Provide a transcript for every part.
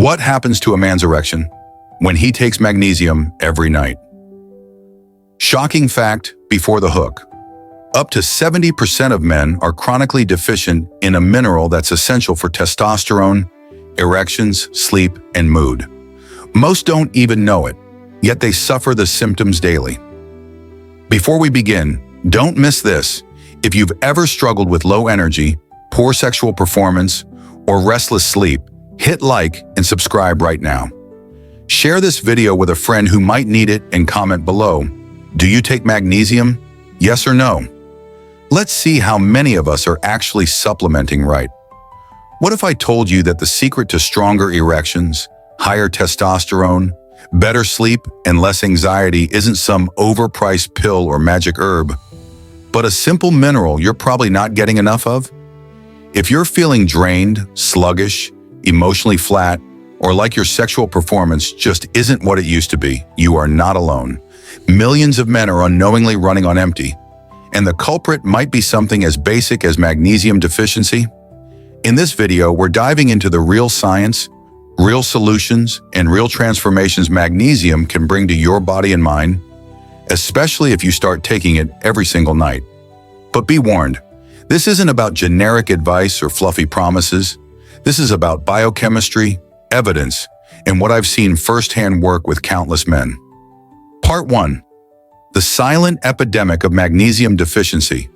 What happens to a man's erection when he takes magnesium every night? Shocking fact before the hook. Up to 70% of men are chronically deficient in a mineral that's essential for testosterone, erections, sleep, and mood. Most don't even know it, yet they suffer the symptoms daily. Before we begin, don't miss this. If you've ever struggled with low energy, poor sexual performance, or restless sleep, hit like and subscribe right now. Share this video with a friend who might need it and comment below. Do you take magnesium? Yes or no? Let's see how many of us are actually supplementing right. What if I told you that the secret to stronger erections, higher testosterone, better sleep, and less anxiety isn't some overpriced pill or magic herb, but a simple mineral you're probably not getting enough of? If you're feeling drained, sluggish, emotionally flat, or like your sexual performance just isn't what it used to be, you are not alone. Millions of men are unknowingly running on empty, and the culprit might be something as basic as magnesium deficiency. In this video, we're diving into the real science, real solutions, and real transformations magnesium can bring to your body and mind, especially if you start taking it every single night. But be warned, this isn't about generic advice or fluffy promises. This is about biochemistry, evidence, and what I've seen firsthand work with countless men. Part 1. The silent epidemic of magnesium deficiency.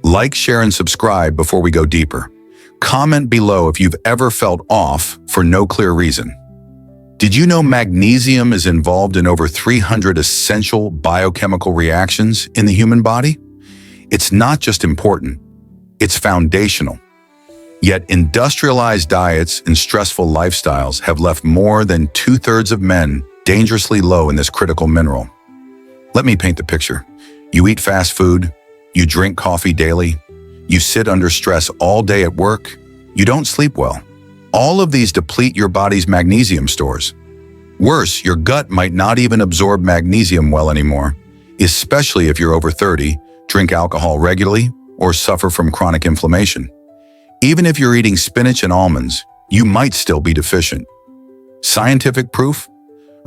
Like, share, and subscribe before we go deeper. Comment below if you've ever felt off for no clear reason. Did you know magnesium is involved in over 300 essential biochemical reactions in the human body? It's not just important, it's foundational. Yet industrialized diets and stressful lifestyles have left more than 2/3 of men dangerously low in this critical mineral. Let me paint the picture. You eat fast food, you drink coffee daily, you sit under stress all day at work, you don't sleep well. All of these deplete your body's magnesium stores. Worse, your gut might not even absorb magnesium well anymore, especially if you're over 30, drink alcohol regularly, or suffer from chronic inflammation. Even if you're eating spinach and almonds, you might still be deficient. Scientific proof?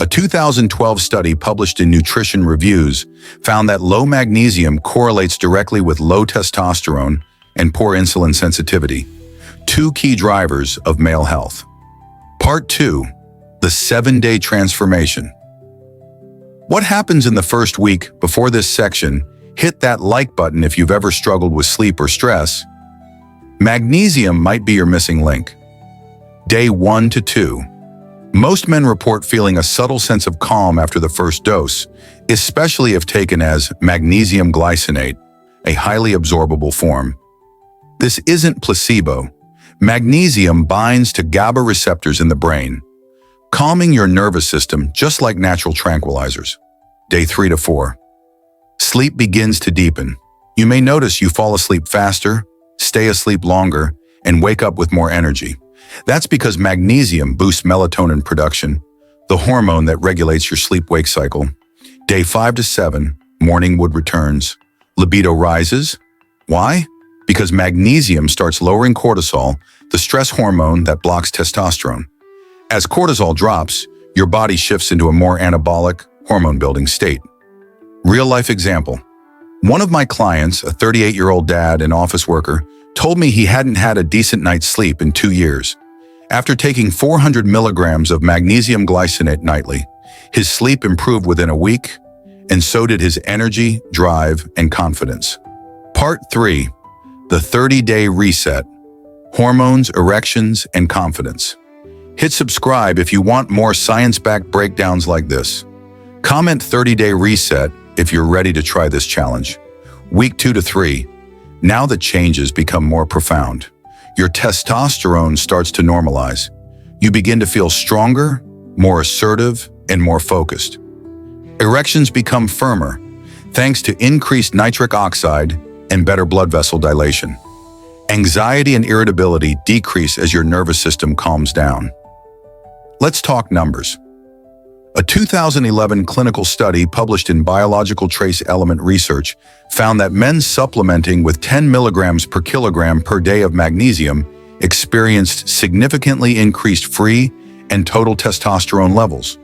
A 2012 study published in Nutrition Reviews found that low magnesium correlates directly with low testosterone and poor insulin sensitivity, two key drivers of male health. Part 2. The 7-day transformation. What happens in the first week before this section? Hit that like button if you've ever struggled with sleep or stress. Magnesium might be your missing link. Day 1 to 2. Most men report feeling a subtle sense of calm after the first dose, especially if taken as magnesiumglycinate, a highly absorbable form. This isn't placebo. Magnesium binds to GABA receptors in the brain, calming your nervous system just like natural tranquilizers. Day 3 to 4. Sleep begins to deepen. You may notice you fall asleep faster, stay asleep longer, and wake up with more energy. That's because magnesium boosts melatonin production, the hormone that regulates your sleep-wake cycle. Day 5 to 7, morning wood returns. Libido rises. Why? Because magnesium starts lowering cortisol, the stress hormone that blocks testosterone. As cortisol drops, your body shifts into a more anabolic, hormone-building state. Real-life example. One of my clients, a 38-year-old dad and office worker, told me he hadn't had a decent night's sleep in 2 years. After taking 400 milligrams of magnesium glycinate nightly, his sleep improved within a week, and so did his energy, drive, and confidence. Part 3. The 30-day reset. Hormones, erections, and confidence. Hit subscribe if you want more science-backed breakdowns like this. Comment 30-day reset if you're ready to try this challenge. Week 2 to 3. Now the changes become more profound. Your testosterone starts to normalize. You begin to feel stronger, more assertive, and more focused. Erections become firmer, thanks to increased nitric oxide and better blood vessel dilation. Anxiety and irritability decrease as your nervous system calms down. Let's talk numbers. A 2011 clinical study published in Biological Trace Element Research found that men supplementing with 10 milligrams per kilogram per day of magnesium experienced significantly increased free and total testosterone levels,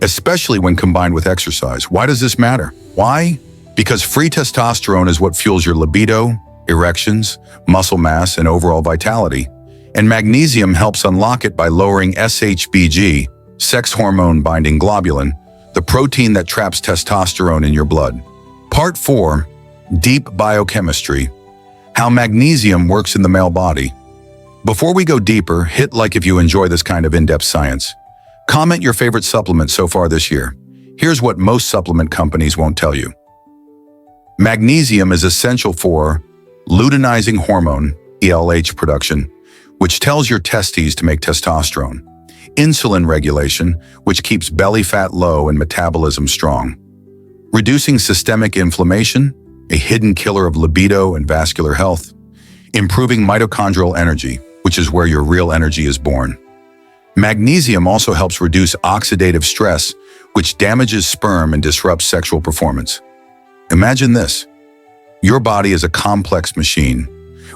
especially when combined with exercise. Why does this matter? Why? Because free testosterone is what fuels your libido, erections, muscle mass, and overall vitality, and magnesium helps unlock it by lowering SHBG, sex hormone-binding globulin, the protein that traps testosterone in your blood. Part 4. Deep Biochemistry. How magnesium works in the male body. Before we go deeper, hit like if you enjoy this kind of in-depth science. Comment your favorite supplement so far this year. Here's what most supplement companies won't tell you. Magnesium is essential for luteinizing hormone, LH production, which tells your testes to make testosterone, insulin regulation, which keeps belly fat low and metabolism strong, reducing systemic inflammation, a hidden killer of libido and vascular health, improving mitochondrial energy, which is where your real energy is born. Magnesium also helps reduce oxidative stress, which damages sperm and disrupts sexual performance. Imagine this. Your body is a complex machine.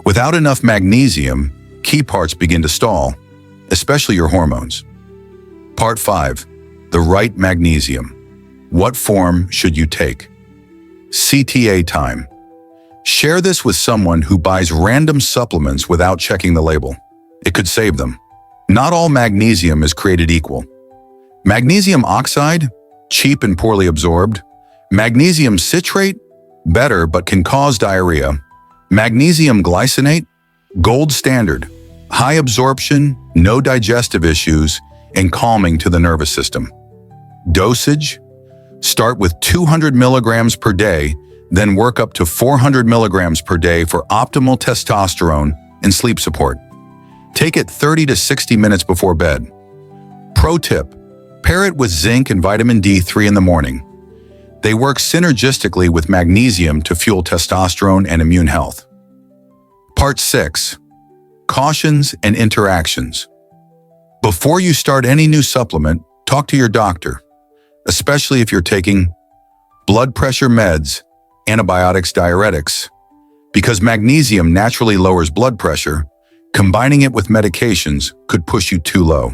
Without enough magnesium, key parts begin to stall, especially your hormones. Part 5. The right magnesium. What form should you take? CTA time. Share this with someone who buys random supplements without checking the label. It could save them. Not all magnesium is created equal. Magnesium oxide, cheap and poorly absorbed. Magnesium citrate, better but can cause diarrhea. Magnesium glycinate, gold standard, high absorption, no digestive issues, and calming to the nervous system. Dosage, start with 200 milligrams per day, then work up to 400 milligrams per day for optimal testosterone and sleep support. Take it 30 to 60 minutes before bed. Pro tip, pair it with zinc and vitamin D3 in the morning. They work synergistically with magnesium to fuel testosterone and immune health. Part 6. Cautions and interactions. Before you start any new supplement, talk to your doctor, especially if you're taking blood pressure meds, antibiotics, diuretics. Because magnesium naturally lowers blood pressure, combining it with medications could push you too low.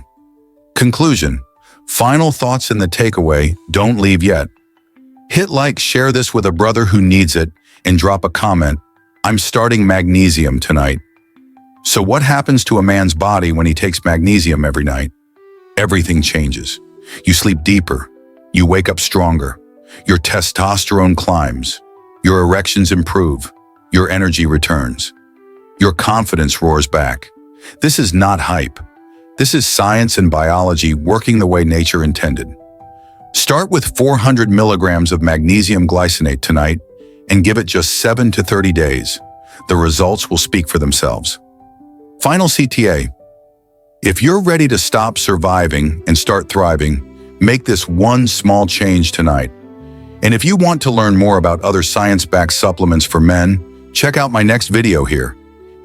Conclusion. Final thoughts in the takeaway, don't leave yet. Hit like, share this with a brother who needs it, and drop a comment. I'm starting magnesium tonight. So what happens to a man's body when he takes magnesium every night? Everything changes. You sleep deeper. You wake up stronger. Your testosterone climbs. Your erections improve. Your energy returns. Your confidence roars back. This is not hype. This is science and biology working the way nature intended. Start with 400 milligrams of magnesium glycinate tonight and give it just 7 to 30 days. The results will speak for themselves. Final CTA. If you're ready to stop surviving and start thriving, make this one small change tonight. And if you want to learn more about other science-backed supplements for men, check out my next video here.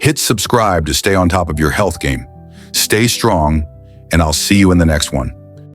Hit subscribe to stay on top of your health game. Stay strong, and I'll see you in the next one.